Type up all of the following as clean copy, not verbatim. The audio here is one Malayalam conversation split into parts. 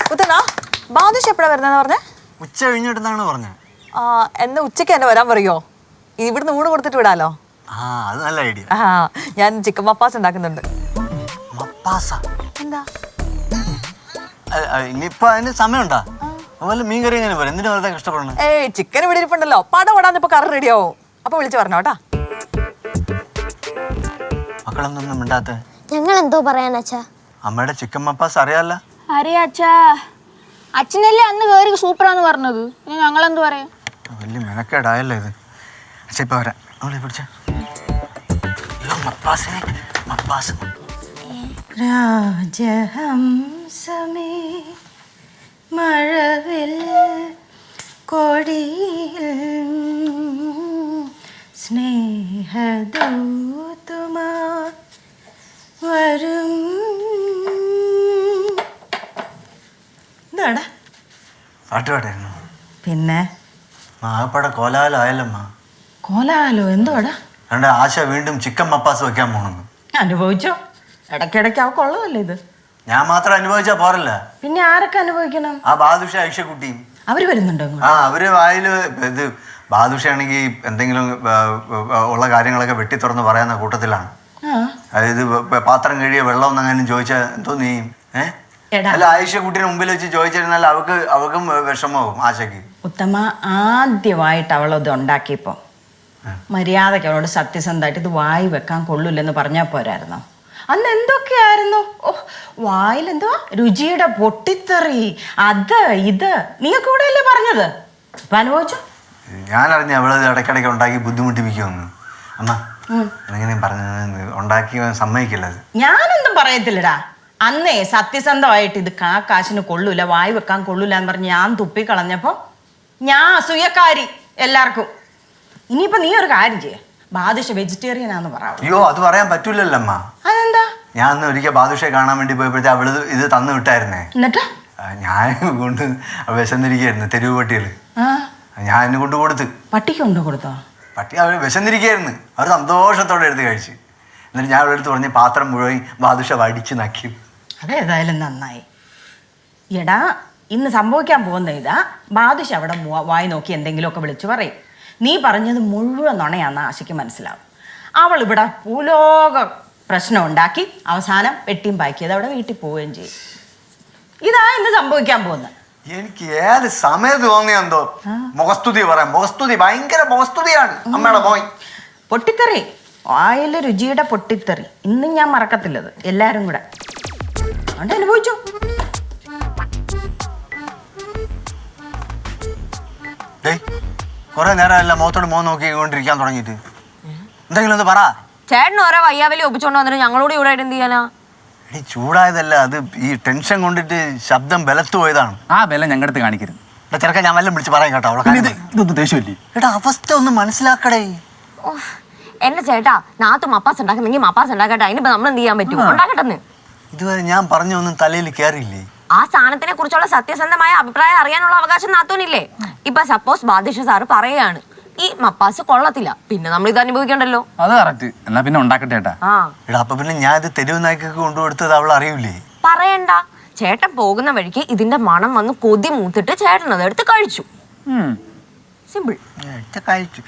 കുത്തനാ ബാദുഷ എപ്പോഴാ വരുന്നതെന്ന് പറഞ്ഞേ? ഉച്ച കഴിഞ്ഞിട്ടെന്നാണ് പറഞ്ഞത്. എന്നാ ഉച്ചയ്ക്ക് എന്നെ വരാൻ പറയോ? ഇവിടുന്ന് ഊണ് കൊടുത്തിട്ട് വിടാലോ. അത് നല്ല ഐഡിയ. ഞാൻ ചിക്കൻ മപ്പാസ് ഉണ്ടാക്കുന്നുണ്ട്. എന്താ ഇനിയിപ്പോ അതിന് സമയമുണ്ടാ? അതുപോലെ മീൻ കറി എങ്ങനെ പറയും? എന്തിനു വെറുതെ കഷ്ടപ്പെടണം? ചിക്കൻ ഇവിടെ ഇരിപ്പുണ്ടല്ലോ. പടപടാന്നിപ്പോ കറി റെഡിയാവും. അപ്പൊ വിളിച്ചു പറഞ്ഞോട്ടാ. മക്കളൊന്നും മിണ്ടാത്ത? ഞങ്ങൾ എന്തോ പറയാനച്ചാ? അമ്മയുടെ ചിക്കൻ മപ്പാസ് അറിയാല്ല? അറിയാച്ചാ. അച്ഛനല്ലേ അന്ന് കേറി സൂപ്പറാന്ന് പറഞ്ഞത്. ഞങ്ങളെന്ത് പറയാ? വലിയ മെനക്കേടായല്ലോ ഇത്. അച്ഛാ ഇപ്പൊ വരാം. അവളെ പിടിച്ച രാജഹംസമേ മഴവിൽ കൊടിയിൽ സ്നേഹദൂതുമാ വരും. എന്താടാ പാട്ട് പാട്ടായിരുന്നു? പിന്നെ ആകപ്പാടെ കോലാഹലം ആയല്ലമ്മ. കോലാഹലോ? എന്തുവാടാ? രണ്ട് ആശ വീണ്ടും ചിക്കൻ മപ്പാസ് വെക്കാൻ പോണെന്ന്. അനുഭവിച്ചോ? ഇടയ്ക്കിടയ്ക്ക് അവൾക്ക് ഉള്ളതല്ലേ ഇത്. ഞാൻ മാത്രം അനുഭവിച്ചാ പോരല്ല, പിന്നെ ആരൊക്കെ അനുഭവിക്കണം? ആ ബാദുഷ ഐഷക്കുട്ടിയും. അവര് വരുന്നുണ്ടോ? അവര് വായില് ഇത് ബാദുഷയാണെങ്കിൽ എന്തെങ്കിലും ഉള്ള കാര്യങ്ങളൊക്കെ വെട്ടി തുറന്ന് പറയാവുന്ന കൂട്ടത്തിലാണ്. അതായത് പാത്രം കഴിയ വെള്ളം എന്നങ്ങനെ ചോദിച്ചാൽ എന്തോ നീ അല്ല ആയിഷ കുട്ടീനെ മുമ്പിൽ വെച്ച് ചോദിച്ചിരുന്നാൽ അവൾക്കും വിഷമവും ആശയ്ക്ക്. ഉത്തമ ആദ്യമായിട്ട് അവളത് ഉണ്ടാക്കിയപ്പോ മര്യാദയ്ക്ക് അവളോട് സത്യസന്ധമായിട്ട് ഇത് വായി വെക്കാൻ കൊള്ളൂലെന്ന് പറഞ്ഞാൽ പോരായിരുന്നോ? അന്ന് എന്തൊക്കെയായിരുന്നു? വായിലെന്തോ രുചിയുടെ പൊട്ടിത്തെറി, അത് ഇത് നീയൊക്കെ കൂടെ അല്ലേ പറഞ്ഞത്? ഇപ്പൊ അനുഭവിച്ചോ? ഞാനറിഞ്ഞ അവളത് ഇടയ്ക്കിടയ്ക്ക് ഉണ്ടാക്കി ബുദ്ധിമുട്ടിപ്പിക്കുമെന്ന്. അമ്മ എങ്ങനെ പറഞ്ഞ ഉണ്ടാക്കി സമ്മതിക്കില്ലത്. ഞാനൊന്നും പറയത്തില്ലടാ. അന്നേ സത്യസന്ധമായിട്ട് ഇത് കാശിന് കൊള്ളൂല, വായി വെക്കാൻ കൊള്ളൂല എന്ന് പറഞ്ഞ് ഞാൻ തുപ്പിക്കളഞ്ഞപ്പോ ഞാൻ അസൂയക്കാരി എല്ലാവർക്കും. ഇനിയിപ്പോ നീ ഒരു കാര്യം ചെയ്യ, ബാദുഷ വെജിറ്റേറിയൻ ആണെന്ന് പറയാം. അയ്യോ അത് പറയാൻ പറ്റൂലല്ലോ അമ്മ. അതെന്താ? ഞാൻ അന്ന് ഒരിക്കൽ ബാദുഷയെ കാണാൻ വേണ്ടി പോയപ്പോഴത്തെ അവള് ഇത് തന്നു വിട്ടായിരുന്നേ. എന്നിട്ട് ഞാൻ കൊണ്ട് വിശന്നിരിക്കുകയായിരുന്നു തെരുവ് പട്ടികള്. ഞാൻ എന്നെ കൊണ്ട് കൊടുത്ത്. പട്ടിക്ക് കൊണ്ടു കൊടുത്തോ? പട്ടി അവർ വിശന്നിരിക്കുകയായിരുന്നു. അവർ സന്തോഷത്തോടെ എടുത്ത് കഴിച്ച്. എന്നിട്ട് ഞാൻ അവളുടെ അടുത്ത് പറഞ്ഞ് പാത്രം മുഴുവൻ ബാദുഷ വടിച്ച് നക്കി. അതേതായാലും നന്നായി. എടാ ഇന്ന് സംഭവിക്കാൻ പോകുന്ന ഇതാ, ബാദുഷ അവിടെ വായി നോക്കി എന്തെങ്കിലുമൊക്കെ വിളിച്ചു പറയും. നീ പറഞ്ഞത് മുഴുവൻ നുണയാന്ന് ആശയ്ക്ക് മനസ്സിലാവും. അവൾ ഇവിടെ ഭൂലോക പ്രശ്നം ഉണ്ടാക്കി അവസാനം വെട്ടിയും പാക്കിയത് അവിടെ വീട്ടിൽ പോവുകയും ചെയ്യും. ഇതാ ഇന്ന് സംഭവിക്കാൻ പോകുന്നത്. എനിക്ക് ഏത് സമയത്ത് തോന്നിയെന്തോ മുഖസ്തുതി പറയാം. മുഖസ്തുതി ഭയങ്കര മുഖസ്തുതിയാണ് അമ്മയുടെ മോൻ. പൊട്ടിത്തെറി, വായിലെ രുചിയുടെ പൊട്ടിത്തെറി ഇന്നും ഞാൻ മറക്കത്തില്ലത്. എല്ലാരും കൂടെ അതുകൊണ്ട് അനുഭവിച്ചു. കുറെ നേരമല്ല മുഖത്തോട് മോൻ നോക്കിക്കൊണ്ടിരിക്കാൻ തുടങ്ങിയിട്ട്. എന്തെങ്കിലും ഒന്ന് പറ. ചേട്ടൻ ഓരോ വയ്യാവലി ഒപ്പിച്ചോണ്ട് വന്നിട്ട് ഞങ്ങളോട് ഇവിടെ എന്ത് ചെയ്യാനാ? ചൂടായതല്ല, അത് ഈ ടെൻഷൻ കൊണ്ടിട്ട് ശബ്ദം ബലത്ത് പോയതാണ്. ആ ബലം ഞങ്ങളുടെ അടുത്ത് കാണിക്കരുത്. ചെറുക്കാൻ ഞാൻ വല്ലതും വിളിച്ച് പറയാം കേട്ടോ. ഇതൊന്നും ദേഷ്യമല്ലേ? എടാ അവസ്ഥ ഒന്ന് മനസ്സിലാക്കടേ. എന്റെ ചേട്ടാ നാത്തു മപ്പാസ് ഉണ്ടാക്കുന്നെങ്കിൽ മപ്പാസ് ഉണ്ടാക്കട്ടെ. അതിനിപ്പോ നമ്മൾ എന്ത് ചെയ്യാൻ പറ്റും? ഉണ്ടാക്കട്ടെന്ന്. ഇതുവരെ ഞാൻ പറഞ്ഞൊന്നും തലയിൽ കയറിയില്ലേ? ആ സ്ഥാനത്തിനെ കുറിച്ചുള്ള സത്യസന്ധമായ അഭിപ്രായം അറിയാനുള്ള അവകാശം നാത്തൂനില്ലേ? ഇപ്പൊ സപ്പോസ് ബാദിഷ സാറ് പറയാണ് ഈ മപ്പാസ് കൊള്ളത്തില്ല, പിന്നെ നമ്മൾ ഇത് അനുഭവിക്കണ്ടല്ലോ. അത് കറക്റ്റ്. എന്നാ പിന്നെ ഉണ്ടാക്കട്ടെ ചേട്ടാ. എടാ അപ്പൊ പിന്നെ ഞാൻ ഇത് തെരുവ് നായ്ക്കൊക്കെ കൊണ്ടുകൊടുത്തത് അവൾ അറിയൂലേ? പറയണ്ട. ചേട്ടൻ പോകുന്ന വഴിക്ക് ഇതിന്റെ മണം വന്ന് കൊതി മൂത്തിട്ട് ചേട്ടൻ അത് എടുത്ത് കഴിച്ചു. സിമ്പിൾ. കഴിച്ചു.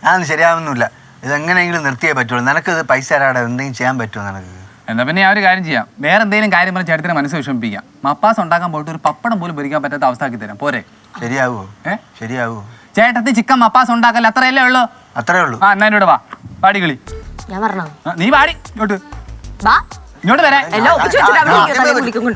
ഞാനൊന്നും ശരിയാവുന്നില്ല. ഇതെങ്ങനെയെങ്കിലും നിർത്തിയേ പറ്റുള്ളൂ. നിനക്കിത് പൈസ തരാടെ എന്തെങ്കിലും ചെയ്യാൻ പറ്റുമോ നിനക്ക്? എന്നാ പിന്നെ ഞാൻ ഒരു കാര്യം ചെയ്യാം. വേറെ എന്തെങ്കിലും കാര്യം പറഞ്ഞ് ചേട്ടത്തിന് മനസ്സ് വിഷമിപ്പിക്കാം. മപ്പാസ് ഉണ്ടാക്കാൻ പോയിട്ട് ഒരു പപ്പടം പോലും പൊരിക്കാൻ പറ്റാത്ത അവസ്ഥ ആക്കി തരാം. പോരെ? ശരിയാവോ? ശരിയാവോ? ചേട്ടത്തി ചിക്കൻ മപ്പാസ് ഉണ്ടാക്കല്ല, അത്രയല്ലേ ഉള്ളൂ? അത്രേ ഉള്ളൂ. എന്നാ എന്നോട് വാ, പാടി കളി. ഞാൻ പറഞ്ഞോ നീ പാടി ഇങ്ങോട്ട് ബാ ഇങ്ങോട്ട് വരാൻ. എല്ലാം ഒപ്പിച്ചു വെച്ചിട്ട്